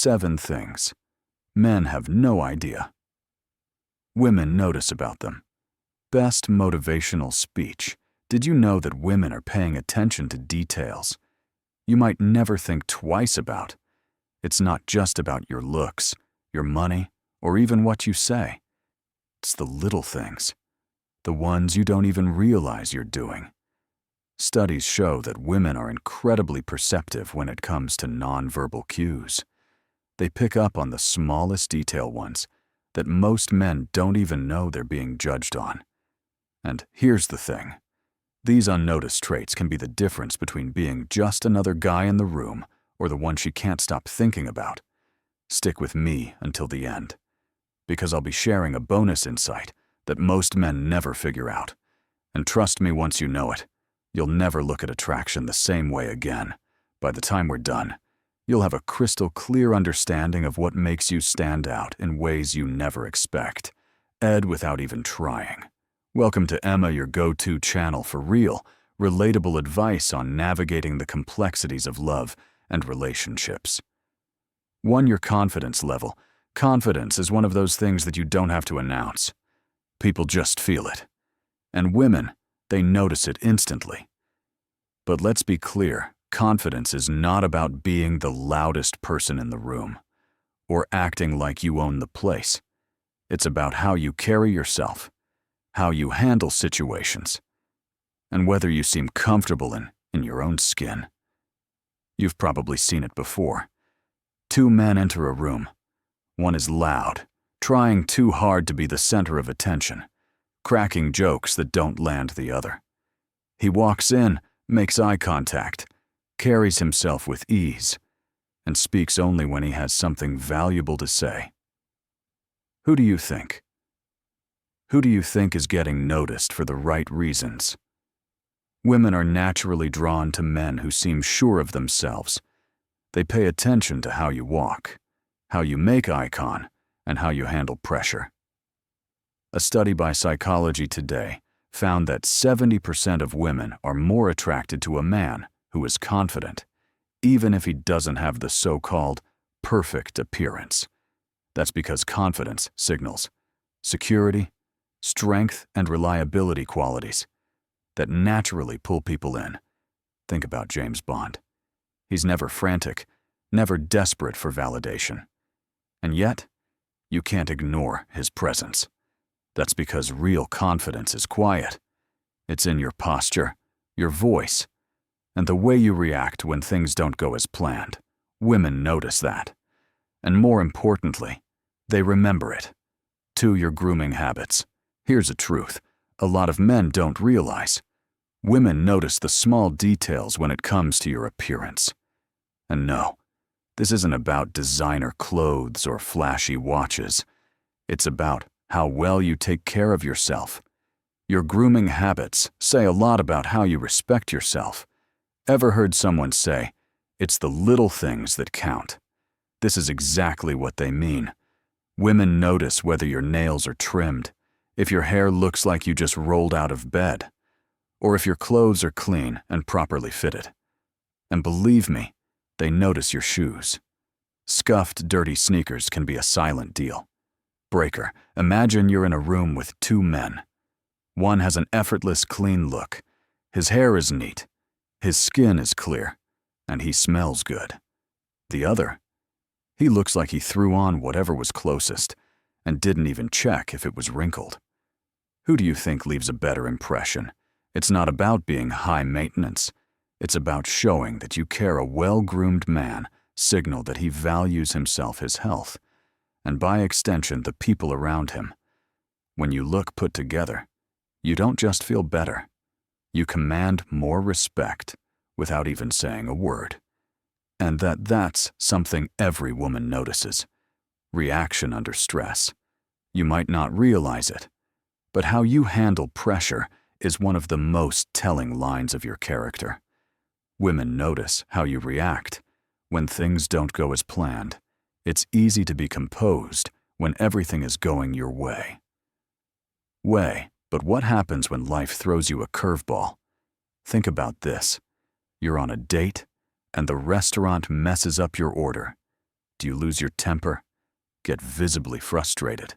7 things men have no idea. Women notice about them. Best motivational speech. Did you know that women are paying attention to details you might never think twice about? It's not just about your looks, your money, or even what you say. It's the little things, the ones you don't even realize you're doing. Studies show that women are incredibly perceptive when it comes to nonverbal cues. They pick up on the smallest detail ones that most men don't even know they're being judged on. And here's the thing. These unnoticed traits can be the difference between being just another guy in the room or the one she can't stop thinking about. Stick with me until the end, because I'll be sharing a bonus insight that most men never figure out. And trust me, once you know it, you'll never look at attraction the same way again. By the time we're done, you'll have a crystal clear understanding of what makes you stand out in ways you never expect. Ed without even trying. Welcome to Emma, your go-to channel for real, relatable advice on navigating the complexities of love and relationships. 1. Your confidence level. Confidence is one of those things that you don't have to announce. People just feel it. And women, they notice it instantly. But let's be clear, confidence is not about being the loudest person in the room or acting like you own the place. It's about how you carry yourself, how you handle situations, and whether you seem comfortable in your own skin. You've probably seen it before. 2 men enter a room. One is loud, trying too hard to be the center of attention, cracking jokes that don't land the other. He walks in, makes eye contact, carries himself with ease, and speaks only when he has something valuable to say. Who do you think? Who do you think is getting noticed for the right reasons? Women are naturally drawn to men who seem sure of themselves. They pay attention to how you walk, how you make eye contact, and how you handle pressure. A study by Psychology Today found that 70% of women are more attracted to a man who is confident, even if he doesn't have the so-called perfect appearance. That's because confidence signals security, strength, and reliability qualities that naturally pull people in. Think about James Bond. He's never frantic, never desperate for validation. And yet, you can't ignore his presence. That's because real confidence is quiet. It's in your posture, your voice, and the way you react when things don't go as planned. Women notice that. And more importantly, they remember it. 2. Your grooming habits. Here's a truth a lot of men don't realize. Women notice the small details when it comes to your appearance. And no, this isn't about designer clothes or flashy watches. It's about how well you take care of yourself. Your grooming habits say a lot about how you respect yourself. Ever heard someone say, "It's the little things that count"? This is exactly what they mean. Women notice whether your nails are trimmed, if your hair looks like you just rolled out of bed, or if your clothes are clean and properly fitted. And believe me, they notice your shoes. Scuffed, dirty sneakers can be a silent deal. Breaker, imagine you're in a room with 2 men. One has an effortless, clean look. His hair is neat, his skin is clear, and he smells good. The other, he looks like he threw on whatever was closest and didn't even check if it was wrinkled. Who do you think leaves a better impression? It's not about being high maintenance. It's about showing that you care. A well-groomed man signal that he values himself, his health, and by extension, the people around him. When you look put together, you don't just feel better. You command more respect without even saying a word. And that's something every woman notices. Reaction under stress. You might not realize it, but how you handle pressure is one of the most telling lines of your character. Women notice how you react when things don't go as planned. It's easy to be composed when everything is going your way. But what happens when life throws you a curveball? Think about this. You're on a date, and the restaurant messes up your order. Do you lose your temper, get visibly frustrated,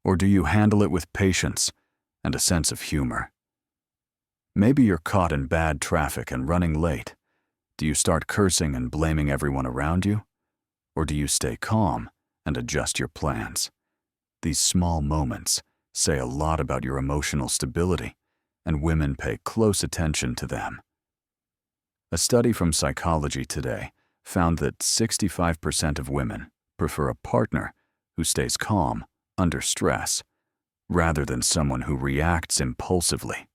or do you handle it with patience and a sense of humor? Maybe you're caught in bad traffic and running late. Do you start cursing and blaming everyone around you? Or do you stay calm and adjust your plans? These small moments say a lot about your emotional stability, and women pay close attention to them. A study from Psychology Today found that 65% of women prefer a partner who stays calm under stress rather than someone who reacts impulsively.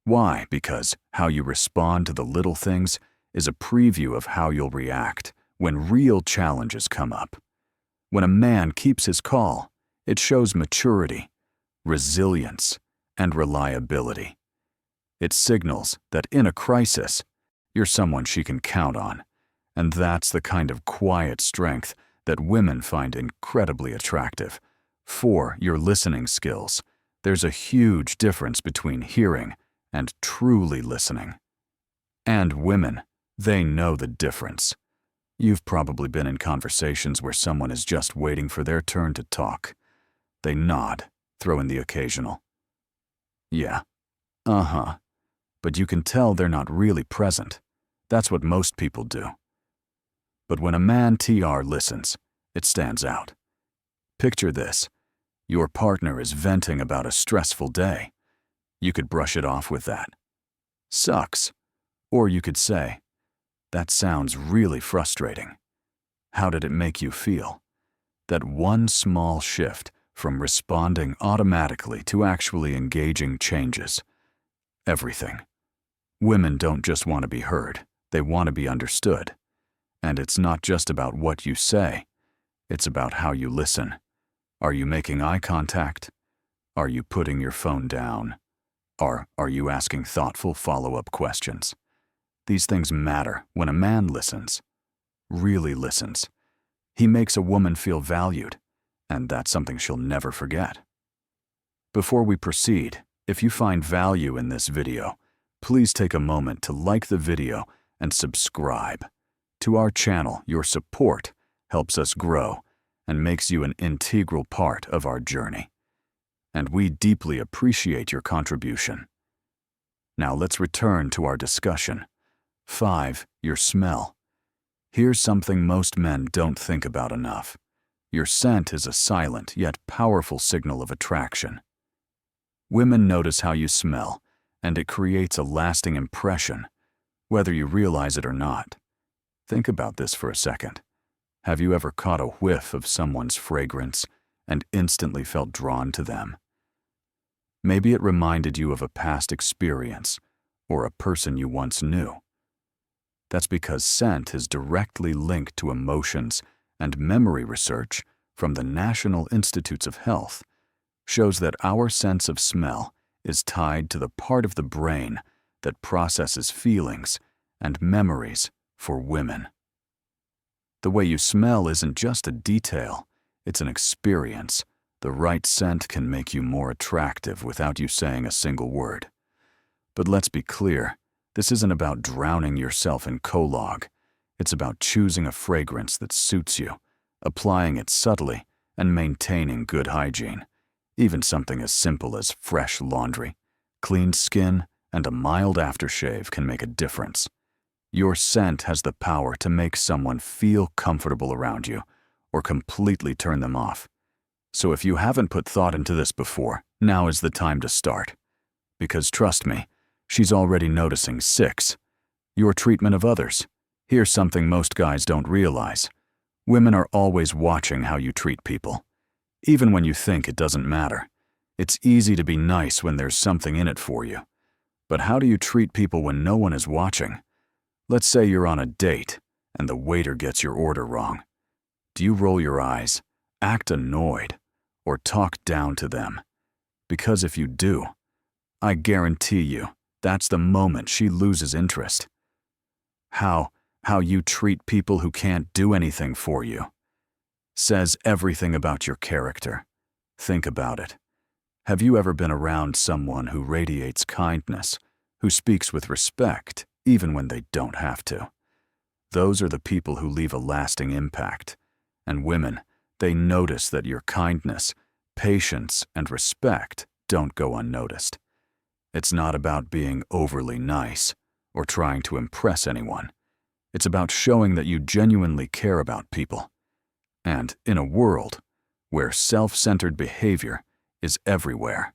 Why? Because how you respond to the little things is a preview of how you'll react when real challenges come up. When a man keeps his call, it shows maturity, resilience, and reliability. It signals that in a crisis, you're someone she can count on, and that's the kind of quiet strength that women find incredibly attractive. 4. Your listening skills. There's a huge difference between hearing and truly listening. And women, they know the difference. You've probably been in conversations where someone is just waiting for their turn to talk. They nod, throw in the occasional, "Yeah, uh-huh," but you can tell they're not really present. That's what most people do. But when a man TR listens, it stands out. Picture this. Your partner is venting about a stressful day. You could brush it off with that. "Sucks." Or you could say, "That sounds really frustrating. How did it make you feel?" That one small shift from responding automatically to actually engaging changes everything. Women don't just want to be heard, they want to be understood. And it's not just about what you say, it's about how you listen. Are you making eye contact? Are you putting your phone down? Or are you asking thoughtful follow-up questions? These things matter when a man listens, really listens. He makes a woman feel valued, and that's something she'll never forget. Before we proceed, if you find value in this video, please take a moment to like the video and subscribe. To our channel, your support helps us grow and makes you an integral part of our journey. And we deeply appreciate your contribution. Now let's return to our discussion. 5. Your smell. Here's something most men don't think about enough. Your scent is a silent yet powerful signal of attraction. Women notice how you smell, and it creates a lasting impression, whether you realize it or not. Think about this for a second. Have you ever caught a whiff of someone's fragrance and instantly felt drawn to them? Maybe it reminded you of a past experience or a person you once knew. That's because scent is directly linked to emotions, and memory research from the National Institutes of Health shows that our sense of smell is tied to the part of the brain that processes feelings and memories for women. The way you smell isn't just a detail, it's an experience. The right scent can make you more attractive without you saying a single word. But let's be clear, this isn't about drowning yourself in Colog. It's about choosing a fragrance that suits you, applying it subtly, and maintaining good hygiene. Even something as simple as fresh laundry, clean skin, and a mild aftershave can make a difference. Your scent has the power to make someone feel comfortable around you or completely turn them off. So if you haven't put thought into this before, now is the time to start. Because trust me, she's already noticing. 6. Your treatment of others. Here's something most guys don't realize. Women are always watching how you treat people. Even when you think it doesn't matter. It's easy to be nice when there's something in it for you. But how do you treat people when no one is watching? Let's say you're on a date and the waiter gets your order wrong. Do you roll your eyes, act annoyed, or talk down to them? Because if you do, I guarantee you, that's the moment she loses interest. How you treat people who can't do anything for you says everything about your character. Think about it. Have you ever been around someone who radiates kindness, who speaks with respect, even when they don't have to? Those are the people who leave a lasting impact. And women, they notice that your kindness, patience, and respect don't go unnoticed. It's not about being overly nice or trying to impress anyone. It's about showing that you genuinely care about people. And in a world where self-centered behavior is everywhere,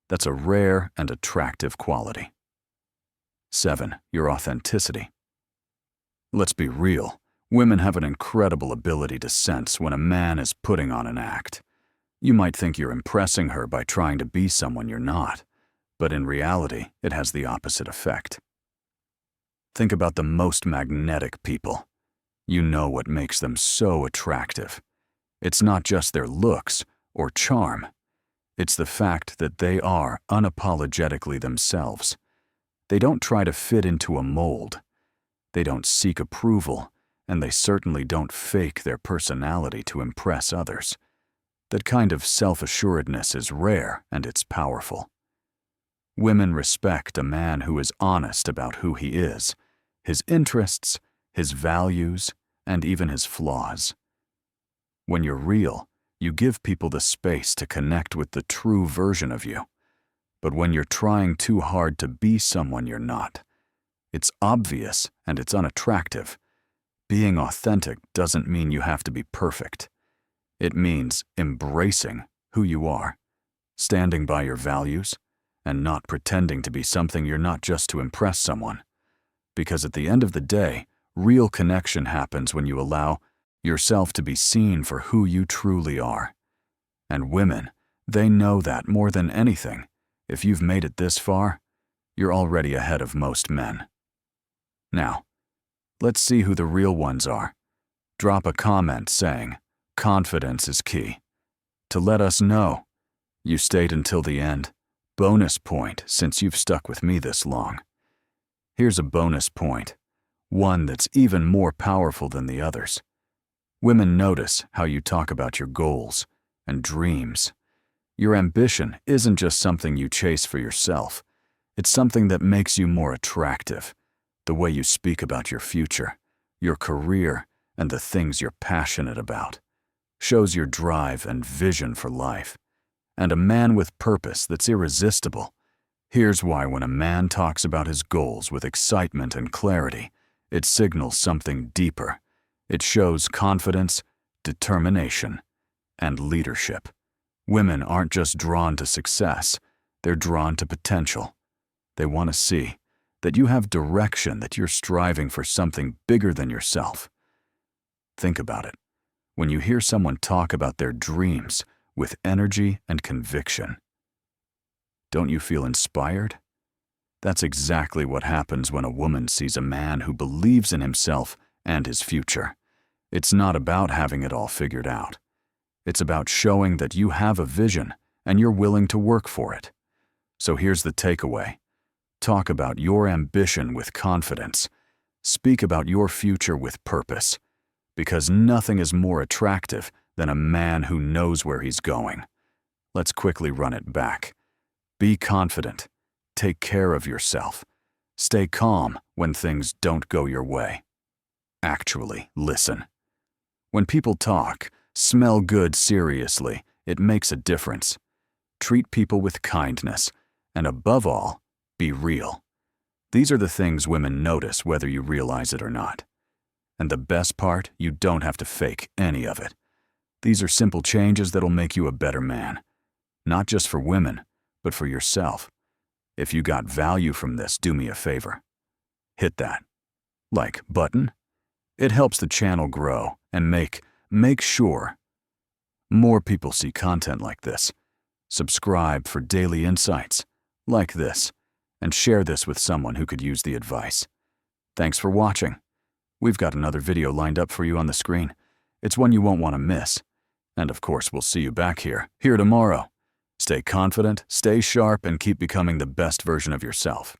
that's a rare and attractive quality. 7. Your authenticity. Let's be real. Women have an incredible ability to sense when a man is putting on an act. You might think you're impressing her by trying to be someone you're not, but in reality, it has the opposite effect. Think about the most magnetic people. You know what makes them so attractive. It's not just their looks or charm. It's the fact that they are unapologetically themselves. They don't try to fit into a mold. They don't seek approval, and they certainly don't fake their personality to impress others. That kind of self-assuredness is rare and it's powerful. Women respect a man who is honest about who he is, his interests, his values, and even his flaws. When you're real, you give people the space to connect with the true version of you. But when you're trying too hard to be someone you're not, it's obvious and it's unattractive. Being authentic doesn't mean you have to be perfect. It means embracing who you are, standing by your values, and not pretending to be something you're not just to impress someone. Because at the end of the day, real connection happens when you allow yourself to be seen for who you truly are. And women, they know that more than anything. If you've made it this far, you're already ahead of most men. Now, let's see who the real ones are. Drop a comment saying, "Confidence is key," to let us know you stayed until the end. Bonus point since you've stuck with me this long. Here's a bonus point, one that's even more powerful than the others. Women notice how you talk about your goals and dreams. Your ambition isn't just something you chase for yourself. It's something that makes you more attractive. The way you speak about your future, your career, and the things you're passionate about shows your drive and vision for life. And a man with purpose that's irresistible. Here's why when a man talks about his goals with excitement and clarity, it signals something deeper. It shows confidence, determination, and leadership. Women aren't just drawn to success, they're drawn to potential. They want to see that you have direction, that you're striving for something bigger than yourself. Think about it. When you hear someone talk about their dreams with energy and conviction, don't you feel inspired? That's exactly what happens when a woman sees a man who believes in himself and his future. It's not about having it all figured out. It's about showing that you have a vision and you're willing to work for it. So here's the takeaway. Talk about your ambition with confidence. Speak about your future with purpose. Because nothing is more attractive than a man who knows where he's going. Let's quickly run it back. Be confident. Take care of yourself. Stay calm when things don't go your way. Actually, listen. When people talk, smell good seriously, it makes a difference. Treat people with kindness, and above all, be real. These are the things women notice whether you realize it or not. And the best part, you don't have to fake any of it. These are simple changes that'll make you a better man. Not just for women, but for yourself. If you got value from this, do me a favor. Hit that like button. It helps the channel grow and make sure more people see content like this. Subscribe for daily insights like this, and share this with someone who could use the advice. Thanks for watching. We've got another video lined up for you on the screen. It's one you won't want to miss. And of course, we'll see you back here tomorrow. Stay confident, stay sharp, and keep becoming the best version of yourself.